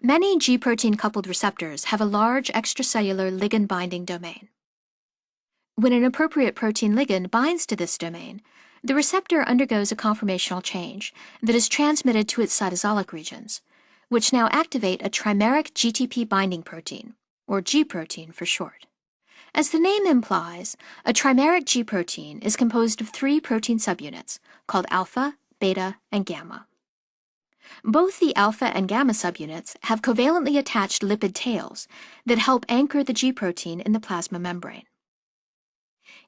Many G-protein-coupled receptors have a large extracellular ligand-binding domain. When an appropriate protein ligand binds to this domain, the receptor undergoes a conformational change that is transmitted to its cytosolic regions, which now activate a trimeric GTP binding protein, or G protein for short. As the name implies, a trimeric G protein is composed of 3 protein subunits called alpha, beta, and gamma. Both the alpha and gamma subunits have covalently attached lipid tails that help anchor the G protein in the plasma membrane.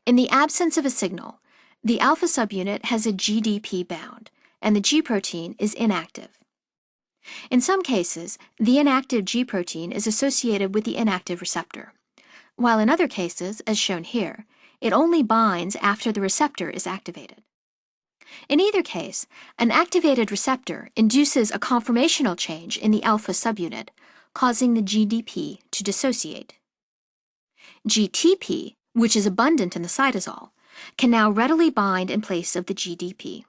In the absence of a signal, the alpha subunit has a GDP bound, and the G protein is inactive. In some cases, the inactive G protein is associated with the inactive receptor, while in other cases, as shown here, it only binds after the receptor is activated. In either case, an activated receptor induces a conformational change in the alpha subunit, causing the GDP to dissociate. GTP, which is abundant in the cytosol, can now readily bind in place of the GDP.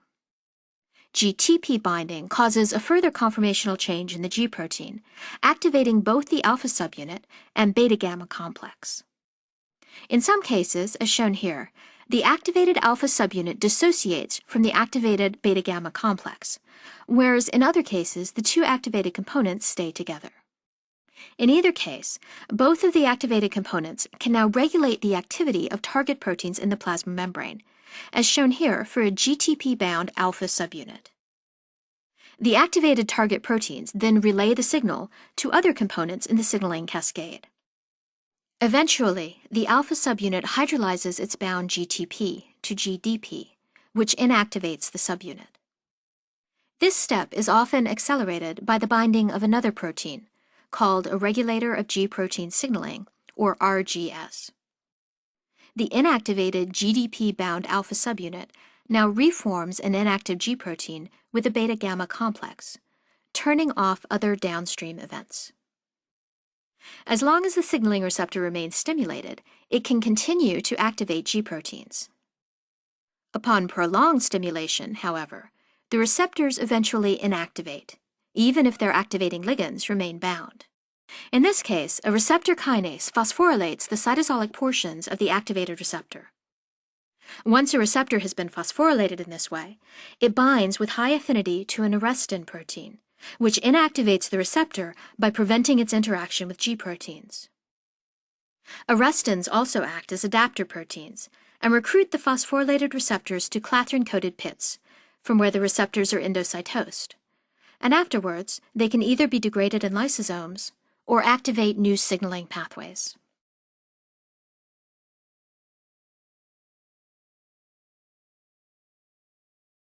GTP binding causes a further conformational change in the G protein, activating both the alpha subunit and beta-gamma complex. In some cases, as shown here, the activated alpha subunit dissociates from the activated beta-gamma complex, whereas in other cases, the 2 activated components stay together. In either case, both of the activated components can now regulate the activity of target proteins in the plasma membrane, as shown here for a GTP-bound alpha subunit. The activated target proteins then relay the signal to other components in the signaling cascade. Eventually, the alpha subunit hydrolyzes its bound GTP to GDP, which inactivates the subunit. This step is often accelerated by the binding of another protein, called a regulator of G protein signaling, or RGS. The inactivated GDP-bound alpha subunit now reforms an inactive G protein with a beta-gamma complex, turning off other downstream events. As long as the signaling receptor remains stimulated, it can continue to activate G proteins. Upon prolonged stimulation, however, the receptors eventually inactivate, even if their activating ligands remain bound. In this case, a receptor kinase phosphorylates the cytosolic portions of the activated receptor. Once a receptor has been phosphorylated in this way, it binds with high affinity to an arrestin protein, which inactivates the receptor by preventing its interaction with G proteins. Arrestins also act as adapter proteins and recruit the phosphorylated receptors to clathrin-coated pits, from where the receptors are endocytosed, and afterwards they can either be degraded in lysosomes or activate new signaling pathways.